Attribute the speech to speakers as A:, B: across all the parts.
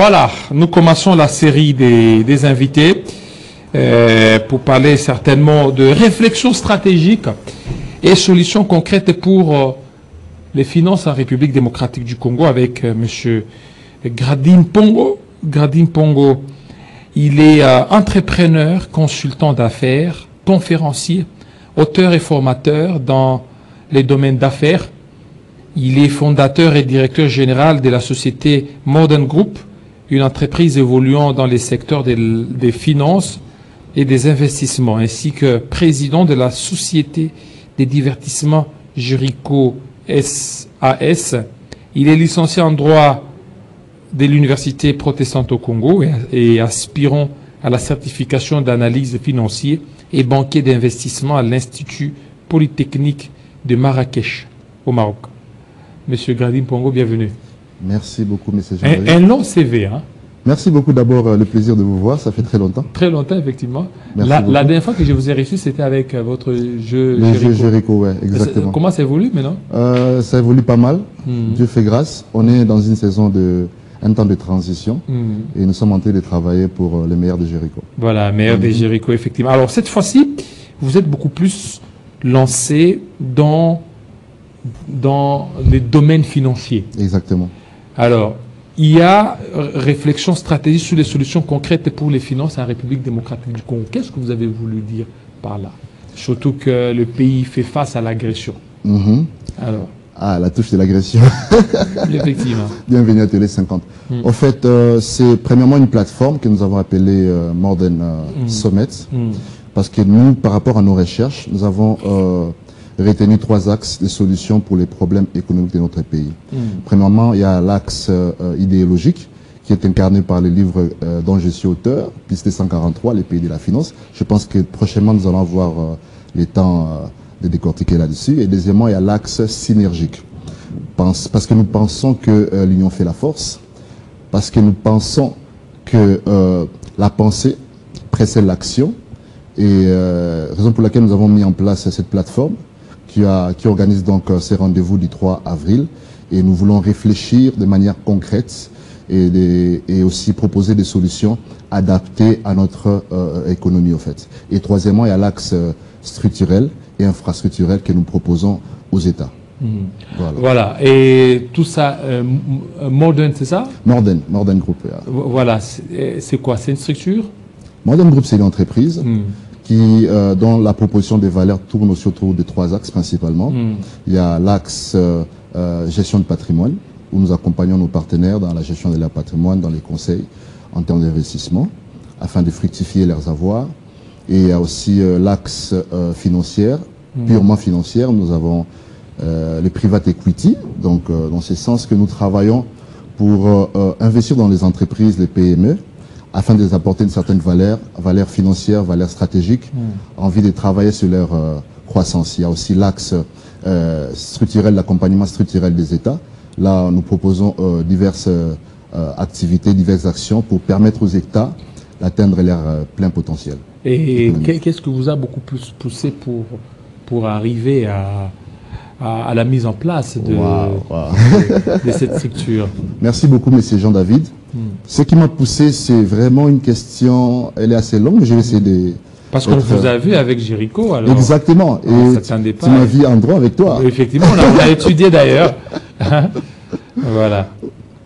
A: Voilà, nous commençons la série des invités pour parler certainement de réflexions stratégiques et solutions concrètes pour les finances en République démocratique du Congo avec M. Gradine Pongo. Gradine Pongo, il est entrepreneur, consultant d'affaires, conférencier, auteur et formateur dans les domaines d'affaires. Il est fondateur et directeur général de la société Modern Group, une entreprise évoluant dans les secteurs des finances et des investissements, ainsi que président de la société des divertissements Jericho SAS. Il est licencié en droit de l'Université protestante au Congo et aspirant à la certification d'analyse financière et banquier d'investissement à l'Institut Polytechnique de Marrakech, au Maroc. Monsieur Gradine Pongo, bienvenue.
B: Merci beaucoup, monsieur Jean-Marie.
A: Un long CV, hein?
B: Merci beaucoup. D'abord, le plaisir de vous voir. Ça fait très longtemps.
A: Très longtemps, effectivement.
B: La
A: dernière fois que je vous ai reçu, c'était avec votre jeu
B: Jericho. Le jeu Jericho, ouais, exactement.
A: Comment ça évolue maintenant?
B: Ça évolue pas mal. Dieu fait grâce. On est dans une saison un temps de transition et nous sommes en train de travailler pour le meilleur de Jericho.
A: Voilà, meilleur de Jericho, effectivement. Alors, cette fois-ci, vous êtes beaucoup plus lancé dans les domaines financiers.
B: Exactement.
A: Alors, il y a réflexion stratégique sur les solutions concrètes pour les finances en République démocratique du Congo. Qu'est-ce que vous avez voulu dire par là? Surtout que le pays fait face à l'agression. Alors.
B: Ah, la touche de l'agression.
A: Effectivement.
B: Bienvenue à Télé 50. En fait, c'est premièrement une plateforme que nous avons appelée Modern Summit. Parce que nous, par rapport à nos recherches, nous avons retenu 3 axes de solutions pour les problèmes économiques de notre pays. Premièrement, il y a l'axe idéologique qui est incarné par le livre dont je suis auteur, Piste 143, les pays de la finance. Je pense que prochainement, nous allons avoir le temps de décortiquer là-dessus. Et deuxièmement, il y a l'axe synergique. Parce que nous pensons que l'union fait la force. Parce que nous pensons que la pensée précède l'action. Et raison pour laquelle nous avons mis en place cette plateforme qui organise donc ces rendez-vous du 3 avril. Et nous voulons réfléchir de manière concrète et aussi proposer des solutions adaptées à notre économie, au fait. Et troisièmement, il y a l'axe structurel et infrastructurel que nous proposons aux États.
A: Voilà. Et tout ça, Modern, c'est ça?
B: Modern Group. Yeah.
A: Voilà. C'est quoi? C'est une structure?
B: Modern Group, c'est une entreprise dont la proposition des valeurs tourne aussi autour de 3 axes principalement. Il y a l'axe gestion de patrimoine, où nous accompagnons nos partenaires dans la gestion de leur patrimoine, dans les conseils en termes d'investissement, afin de fructifier leurs avoirs. Et il y a aussi l'axe financière, purement financière. Nous avons le private equity, donc dans ce sens que nous travaillons pour investir dans les entreprises, les PME, afin de les apporter une certaine valeur financière, valeur stratégique, envie de travailler sur leur croissance. Il y a aussi l'axe structurel, l'accompagnement structurel des États. Là, nous proposons diverses activités, diverses actions pour permettre aux États d'atteindre leur plein potentiel.
A: Et qu'est-ce que vous a beaucoup plus poussé pour arriver à la mise en place de cette structure?
B: Merci beaucoup, monsieur Jean-David. Ce qui m'a poussé, c'est vraiment une question, elle est assez longue, mais je vais essayer de...
A: Parce qu'on vous a vu avec Jericho, alors...
B: Exactement, et tu m'as vu en droit avec toi.
A: Effectivement, on a étudié d'ailleurs. Voilà.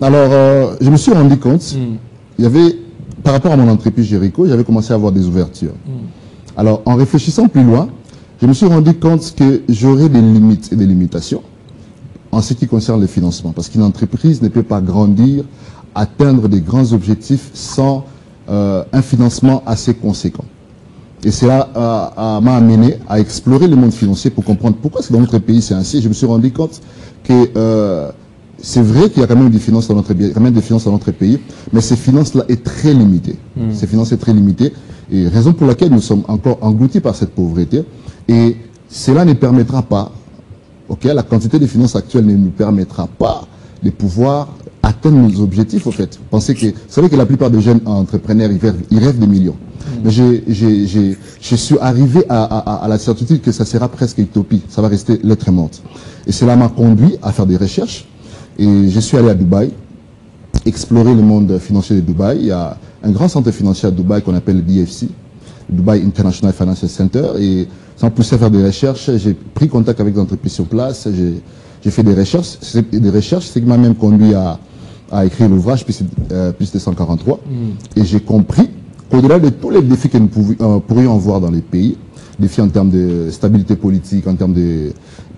B: Alors, je me suis rendu compte, il y avait, par rapport à mon entreprise Jericho, j'avais commencé à avoir des ouvertures. Alors, en réfléchissant plus loin, je me suis rendu compte que j'aurais des limites et des limitations en ce qui concerne le financement. Parce qu'une entreprise ne peut pas grandir, atteindre des grands objectifs sans un financement assez conséquent. Et cela m'a amené à explorer le monde financier pour comprendre pourquoi dans notre pays c'est ainsi. Je me suis rendu compte que c'est vrai qu'il y a quand même des finances dans notre pays, mais ces finances-là sont très limitées. Ces finances sont très limitées, et raison pour laquelle nous sommes encore engloutis par cette pauvreté. Et cela ne permettra pas, la quantité de finances actuelles ne nous permettra pas de pouvoir atteindre nos objectifs, au fait. Vous savez que la plupart des jeunes entrepreneurs, ils rêvent des millions. Mais je suis arrivé à la certitude que ça sera presque utopie. Ça va rester lettre morte. Et cela m'a conduit à faire des recherches. Et je suis allé à Dubaï. explorer le monde financier de Dubaï. Il y a un grand centre financier à Dubaï qu'on appelle le DFC, Dubai International Financial Center, et sans pousser à faire des recherches, j'ai pris contact avec des entreprises sur place, j'ai fait des recherches, c'est ce qui m'a même conduit à écrire l'ouvrage plus de 143, et j'ai compris qu'au-delà de tous les défis que nous pourrions voir dans les pays, défis en termes de stabilité politique, en termes de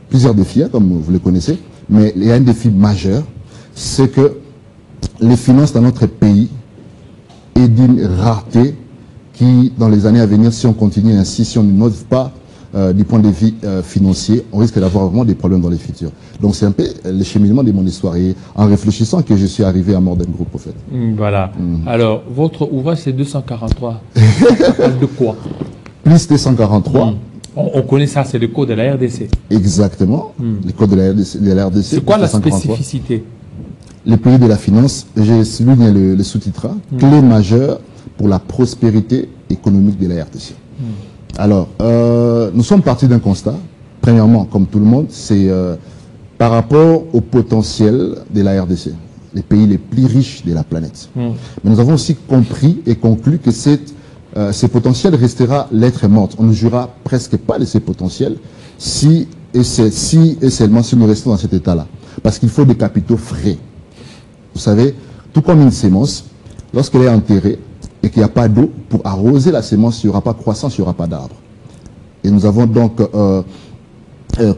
B: plusieurs défis, hein, comme vous les connaissez, mais il y a un défi majeur, c'est que les finances dans notre pays est d'une rareté qui, dans les années à venir, si on continue ainsi, si on n'innove pas du point de vue financier, on risque d'avoir vraiment des problèmes dans le futur. Donc c'est un peu le cheminement de mon histoire. Et en réfléchissant que je suis arrivé à Morden Group, au fait.
A: Voilà. Alors, votre ouvrage, c'est 243. Ça parle de quoi?
B: Plus 243.
A: On connaît ça, c'est le code de la RDC.
B: Exactement. Le code de la RDC.
A: C'est quoi la spécificité?
B: Les pays de la finance, j'ai souligné le sous-titre, clé majeure pour la prospérité économique de la RDC. Alors, nous sommes partis d'un constat. Premièrement, comme tout le monde, c'est par rapport au potentiel de la RDC, les pays les plus riches de la planète. Mais nous avons aussi compris et conclu que ce potentiel restera lettre morte. On ne jouera presque pas de ces potentiels si et seulement si nous restons dans cet état-là. Parce qu'il faut des capitaux frais. Vous savez, tout comme une sémence, lorsqu'elle est enterrée et qu'il n'y a pas d'eau, pour arroser la sémence, il n'y aura pas de croissance, il n'y aura pas d'arbre. Et nous avons donc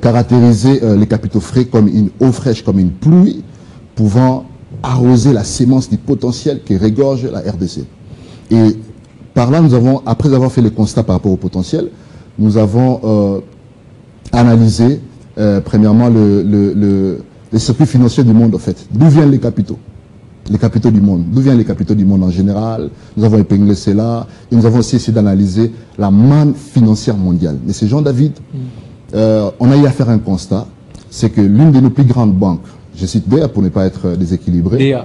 B: caractérisé les capitaux frais comme une eau fraîche, comme une pluie, pouvant arroser la sémence du potentiel qui régorge la RDC. Et par là, nous avons, après avoir fait le constat par rapport au potentiel, nous avons analysé, premièrement, les circuits financiers du monde, en fait. D'où viennent les capitaux? Les capitaux du monde. D'où viennent les capitaux du monde en général? Nous avons épinglé cela. Et nous avons aussi essayé d'analyser la manne financière mondiale. Mais c'est Jean-David, on a eu à faire un constat, c'est que l'une de nos plus grandes banques, je cite DEA pour ne pas être déséquilibré,
A: DEA.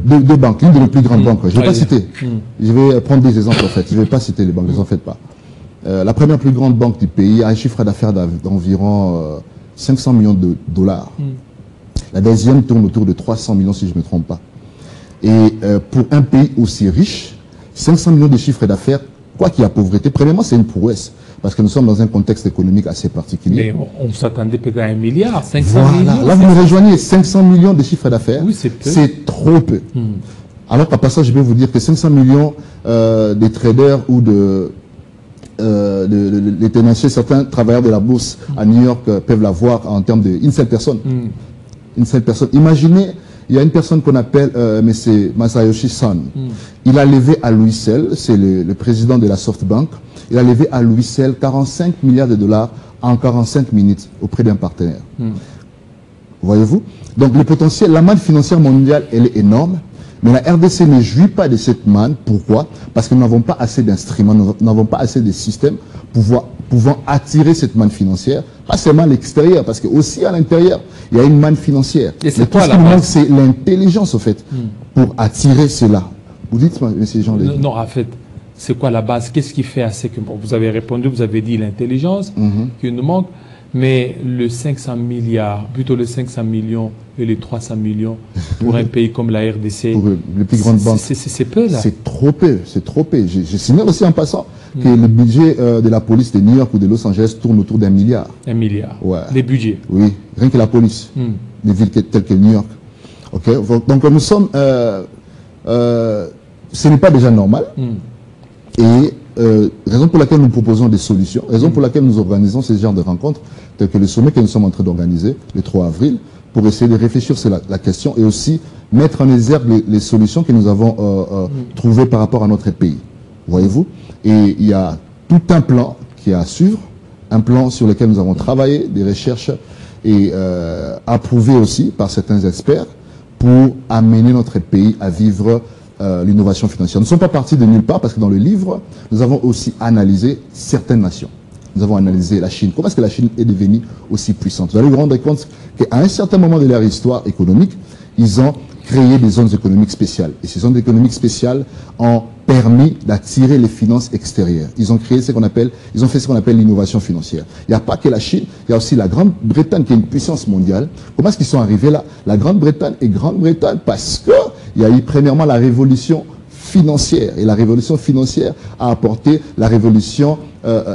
B: Deux banques, l'une de nos plus grandes banques, je ne vais pas citer. Je vais prendre des exemples, en fait. Je ne vais pas citer les banques, ne vous en faites pas. La première plus grande banque du pays a un chiffre d'affaires d'environ 500 millions de dollars. La deuxième tourne autour de 300 millions, si je ne me trompe pas. Et pour un pays aussi riche, 500 millions de chiffres d'affaires, quoi qu'il y a pauvreté, premièrement, c'est une prouesse. Parce que nous sommes dans un contexte économique assez particulier.
A: Mais on s'attendait peut-être à 1 milliard, 500
B: voilà.
A: millions.
B: Là, vous me rejoignez, 500 millions de chiffres d'affaires.
A: Oui, c'est peu.
B: C'est trop peu. Alors qu'à passage, je vais vous dire que 500 millions des traders ou les tenanciers, certains travailleurs de la bourse à New York peuvent l'avoir en termes d'une seule personne. Une seule personne. Imaginez, il y a une personne qu'on appelle M. Masayoshi Son. Il a levé à lui seul, c'est le président de la SoftBank, il a levé à lui seul 45 milliards de dollars en 45 minutes auprès d'un partenaire. Voyez-vous? Donc le potentiel, la manne financière mondiale, elle est énorme. Mais la RDC ne jouit pas de cette manne. Pourquoi? Parce que nous n'avons pas assez d'instruments, nous n'avons pas assez de systèmes pouvant attirer cette manne financière. Pas seulement à l'extérieur, parce que aussi à l'intérieur, il y a une manne financière.
A: Et c'est
B: quoi, ce qui nous manque, c'est l'intelligence, au fait, pour attirer cela. Vous dites, M. Jean Lévy.
A: Non, en fait, c'est quoi la base? Qu'est-ce qui fait assez que... Bon, vous avez répondu, vous avez dit l'intelligence qui nous manque. Mais le 500 milliards, plutôt les 500 millions et les 300 millions pour un pays comme la RDC,
B: pour les plus grandes banques,
A: c'est peu là.
B: C'est trop peu, c'est trop peu. Je signale aussi en passant que le budget de la police de New York ou de Los Angeles tourne autour d'1 milliard.
A: 1 milliard.
B: Ouais.
A: Les budgets.
B: Oui, rien que la police. Des villes telles que New York. Ok. Donc nous sommes, ce n'est pas déjà normal. Et raison pour laquelle nous proposons des solutions, raison pour laquelle nous organisons ce genre de rencontres, tel que le sommet que nous sommes en train d'organiser le 3 avril, pour essayer de réfléchir sur la question et aussi mettre en exergue les solutions que nous avons trouvées par rapport à notre pays. Voyez-vous? Et il y a tout un plan qui est à suivre, un plan sur lequel nous avons travaillé, des recherches et approuvé aussi par certains experts pour amener notre pays à vivre l'innovation financière. Nous ne sommes pas partis de nulle part parce que dans le livre, nous avons aussi analysé certaines nations. Nous avons analysé la Chine. Comment est-ce que la Chine est devenue aussi puissante? Vous allez vous rendre compte qu'à un certain moment de leur histoire économique, ils ont créé des zones économiques spéciales. Et ces zones économiques spéciales ont permis d'attirer les finances extérieures. Ils ont créé ce qu'on appelle, ils ont fait ce qu'on appelle l'innovation financière. Il n'y a pas que la Chine, il y a aussi la Grande-Bretagne qui est une puissance mondiale. Comment est-ce qu'ils sont arrivés là? La Grande-Bretagne est Grande-Bretagne parce que il y a eu premièrement la révolution financière. Et la révolution financière a apporté la révolution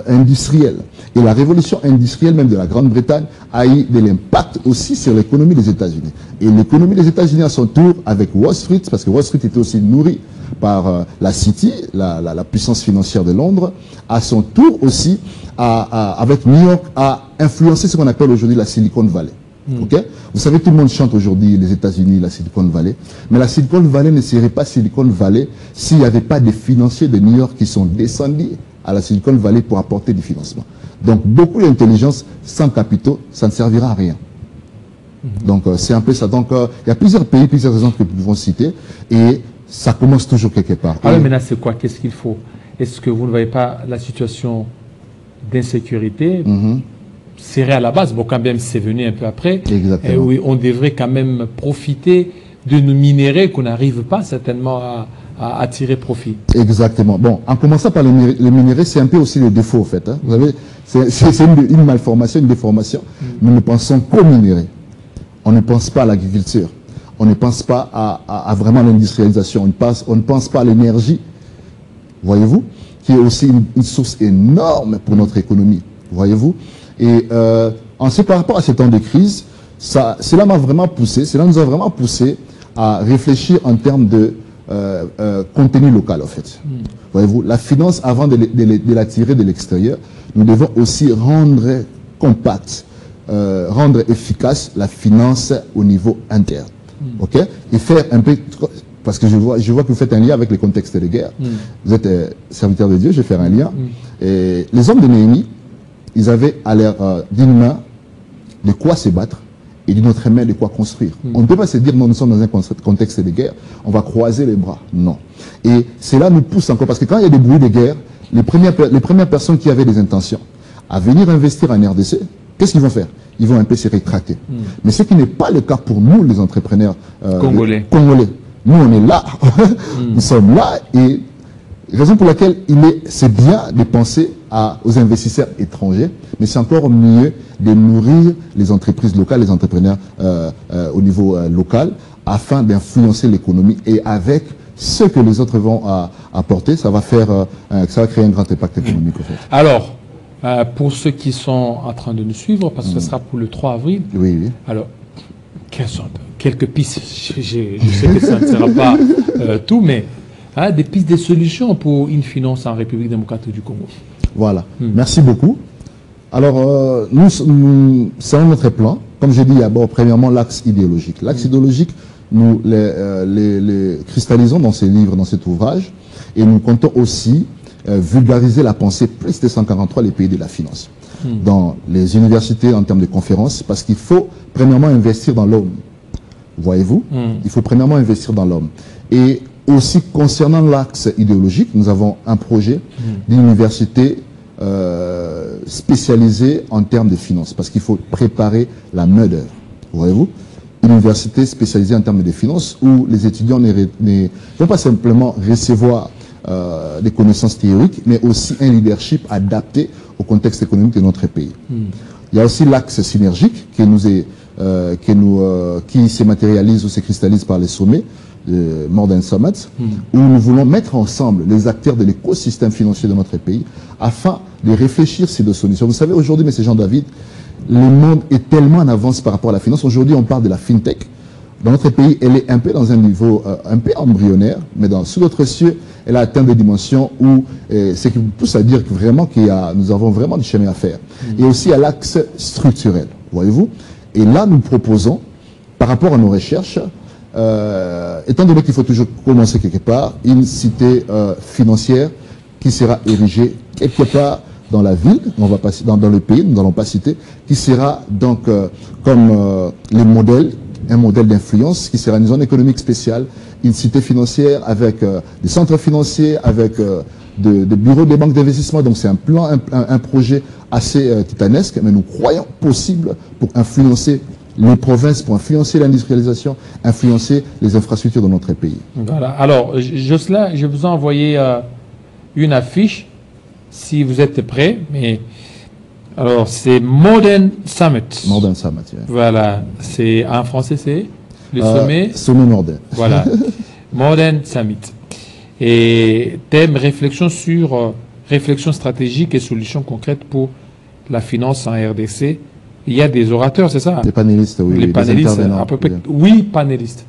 B: industrielle. Et la révolution industrielle même de la Grande-Bretagne a eu de l'impact aussi sur l'économie des États-Unis. Et l'économie des États-Unis à son tour, avec Wall Street, parce que Wall Street était aussi nourrie par la City, la puissance financière de Londres, à son tour aussi, avec New York, a influencé ce qu'on appelle aujourd'hui la Silicon Valley. Okay? Vous savez, tout le monde chante aujourd'hui les États-Unis, la Silicon Valley. Mais la Silicon Valley ne serait pas Silicon Valley s'il n'y avait pas des financiers de New York qui sont descendus à la Silicon Valley pour apporter du financement. Donc, beaucoup d'intelligence sans capitaux, ça ne servira à rien. Donc, c'est un peu ça. Donc, il y a plusieurs pays, plusieurs exemples que nous pouvons citer. Et ça commence toujours quelque part.
A: Alors maintenant, c'est quoi? Qu'est-ce qu'il faut? Est-ce que vous ne voyez pas la situation d'insécurité serrée à la base? Bon, quand même, c'est venu un peu après.
B: Exactement.
A: Oui, on devrait quand même profiter de nos minéraux qu'on n'arrive pas certainement à tirer profit.
B: Exactement. Bon, en commençant par les minéraux, c'est un peu aussi le défaut, en fait. Hein. Vous savez, c'est une malformation, une déformation. Nous ne pensons qu'aux minéraux. On ne pense pas à l'agriculture. On ne pense pas à vraiment l'industrialisation. On ne pense pas à l'énergie, voyez-vous, qui est aussi une source énorme pour notre économie, voyez-vous. Et ensuite, par rapport à ces temps de crise, cela m'a vraiment poussé, cela nous a vraiment poussé à réfléchir en termes de contenu local, en fait. Voyez-vous, la finance, avant de la tirer de l'extérieur, nous devons aussi rendre compacte, rendre efficace la finance au niveau interne. Ok? Et faire un peu, parce que je vois que vous faites un lien avec le contexte de guerre. Vous êtes serviteur de Dieu, je vais faire un lien. Et les hommes de Néhémie, ils avaient à l'air d'une main de quoi se battre et d'une autre main de quoi construire. On ne peut pas se dire, non, nous sommes dans un contexte de guerre, on va croiser les bras. Non. Et cela nous pousse encore, parce que quand il y a des bruits de guerre, les premières personnes qui avaient des intentions à venir investir en RDC, qu'est-ce qu'ils vont faire? Ils vont un peu se rétracter. Mais ce qui n'est pas le cas pour nous, les entrepreneurs congolais. Nous, on est là. Nous sommes là. Et raison pour laquelle c'est bien de penser aux investisseurs étrangers, mais c'est encore mieux de nourrir les entreprises locales, les entrepreneurs au niveau local, afin d'influencer l'économie. Et avec ce que les autres vont apporter, ça va créer un grand impact économique. En fait.
A: Alors, pour ceux qui sont en train de nous suivre, parce que ce sera pour le 3 avril.
B: Oui, oui.
A: Alors, quelles sont quelques pistes? Je sais que ça ne sera pas tout, mais des pistes, des solutions pour une finance en République démocratique du Congo. Voilà.
B: Merci beaucoup. Alors, nous, c'est notre plan. Comme je dis d'abord, premièrement, l'axe idéologique. L'axe idéologique, nous les cristallisons dans ces livres, dans cet ouvrage, et nous comptons aussi vulgariser la pensée plus de 143, les pays de la finance. Dans les universités, en termes de conférences, parce qu'il faut premièrement investir dans l'homme. Voyez-vous? Il faut premièrement investir dans l'homme. Et aussi, concernant l'axe idéologique, nous avons un projet d'université spécialisée en termes de finances, parce qu'il faut préparer la main-d'œuvre. Voyez-vous? Une université spécialisée en termes de finances où les étudiants ne vont pas simplement recevoir des connaissances théoriques, mais aussi un leadership adapté au contexte économique de notre pays. Il y a aussi l'axe synergique qui se matérialise ou se cristallise par les sommets de Modern Summit, où nous voulons mettre ensemble les acteurs de l'écosystème financier de notre pays afin de réfléchir sur des solutions. Vous savez, aujourd'hui, M. Jean-David, le monde est tellement en avance par rapport à la finance. Aujourd'hui, on parle de la fintech. Dans notre pays, elle est un peu dans un niveau un peu embryonnaire, mais sous d'autres cieux, elle a atteint des dimensions où c'est qui nous pousse à dire que vraiment nous avons vraiment du chemin à faire. Et aussi à l'axe structurel, voyez-vous. Et là, nous proposons, par rapport à nos recherches, étant donné qu'il faut toujours commencer quelque part, une cité financière qui sera érigée quelque part dans la ville, on va passer dans le pays, nous n'allons pas citer, qui sera donc comme les modèles, un modèle d'influence, qui sera une zone économique spéciale, une cité financière avec des centres financiers, avec des bureaux des banques d'investissement. Donc c'est un plan, un projet assez titanesque, mais nous croyons possible pour influencer les provinces pour influencer l'industrialisation, influencer les infrastructures de notre pays.
A: Voilà. Alors, Jocelyn, je vous ai envoyé une affiche, si vous êtes prêts. Mais alors, c'est Modern Summit.
B: Modern Summit. Yeah.
A: Voilà. C'est en français, c'est le sommet.
B: Sommet moderne.
A: Voilà. Modern Summit. Et thème réflexion sur réflexion stratégique et solutions concrètes pour la finance en RDC. Il y a des orateurs, c'est ça?
B: Les panélistes, oui.
A: Les panélistes, à peu près 8 panélistes.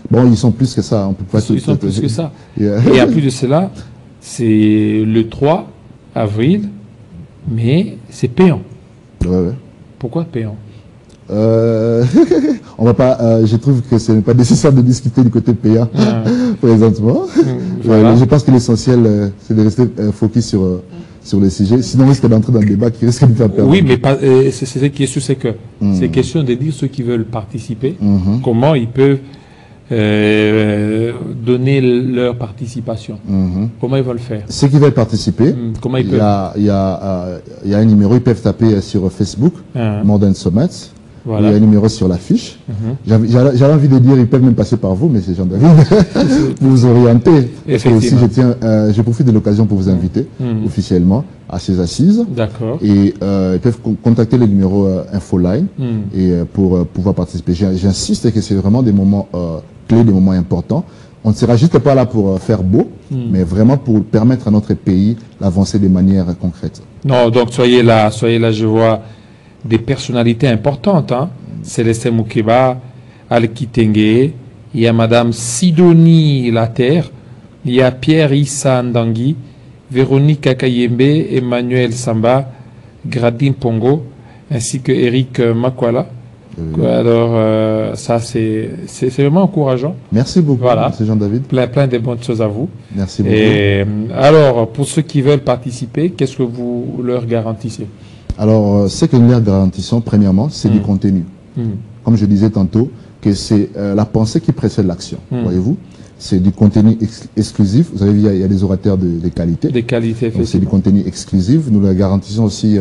B: Bon, ils sont plus que ça. On peut pas
A: Ils sont plus que ça.
B: Yeah.
A: Et en plus de cela, c'est le 3 avril, mais c'est payant.
B: Ouais.
A: Pourquoi payant?
B: On va pas. Je trouve que ce n'est pas nécessaire de discuter du côté payant présentement.
A: Voilà.
B: Je pense que l'essentiel, c'est de rester focus sur le sujet. Sinon, on risque d'entrer dans le débat qui risque de faire perdre.
A: Oui, mais c'est cette question, c'est que c'est question de dire ceux qui veulent participer, comment ils peuvent donner leur participation. Comment ils vont le faire?
B: Ceux qui veulent participer,
A: comment ils peuvent?
B: Il y a un numéro, ils peuvent taper sur Facebook, Modern Summit.
A: Voilà.
B: Il y a un numéro sur l'affiche. J'avais envie de dire, ils peuvent même passer par vous, mais c'est Jean-David, pour vous orienter. Et aussi, je profite de l'occasion pour vous inviter officiellement à ces assises.
A: D'accord.
B: Et ils peuvent contacter le numéro Infoline et pour pouvoir participer. J'insiste que c'est vraiment des moments clés, des moments importants. On ne sera juste pas là pour faire beau, mais vraiment pour permettre à notre pays d'avancer de manière concrète.
A: Non, donc soyez là, je vois des personnalités importantes, hein. Célestin Moukeba, Al-Kitenge, il y a Madame Sidonie Laterre, il y a Pierre Issa Ndangui, Véronique Kakayembe, Emmanuel Samba, Gradine Pongo, ainsi que Eric Makwala. Alors, ça, c'est vraiment encourageant.
B: Merci beaucoup,
A: voilà.
B: M. Jean-David.
A: Plein de bonnes choses à vous.
B: Merci beaucoup.
A: Et, alors, pour ceux qui veulent participer, qu'est-ce que vous leur garantissez?
B: Alors, ce que nous leur garantissons, premièrement, c'est du contenu. Comme je disais tantôt, que c'est la pensée qui précède l'action. Voyez-vous, c'est du contenu exclusif. Vous avez vu, il y a des orateurs de qualité.
A: Des qualités, effectivement.
B: C'est du contenu exclusif. Nous leur garantissons aussi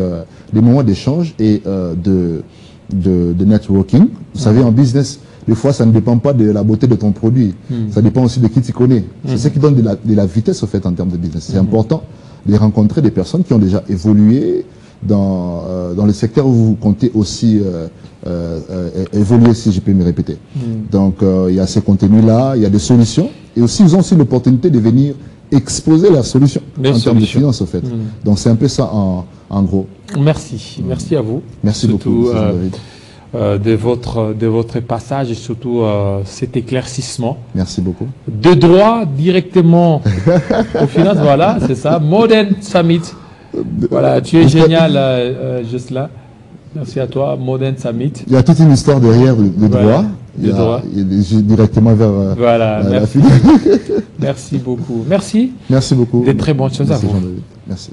B: des moments d'échange et de networking. Vous savez, en business, des fois, ça ne dépend pas de la beauté de ton produit. Ça dépend aussi de qui tu connais. C'est ce qui donne de la vitesse, au fait, en termes de business. C'est important de rencontrer des personnes qui ont déjà évolué dans le secteur où vous comptez aussi évoluer, si je peux me répéter. Donc, il y a ces contenus-là, il y a des solutions. Et aussi, ils ont aussi l'opportunité de venir exposer leurs solutions en termes de finances, au fait. Donc, c'est un peu ça en gros.
A: Merci. Merci à vous.
B: Merci
A: surtout,
B: beaucoup,
A: de votre passage et surtout cet éclaircissement.
B: Merci beaucoup.
A: De droit directement aux finances, voilà, c'est ça. Modern Summit. Voilà, tu es génial, Jocelyn. Merci à toi, Modern Summit.
B: Il y a toute une histoire derrière de droit.
A: Voilà,
B: il y a directement vers
A: voilà,
B: la
A: merci. Merci beaucoup. Merci.
B: Merci beaucoup.
A: Des très bonnes choses à vous.
B: Merci.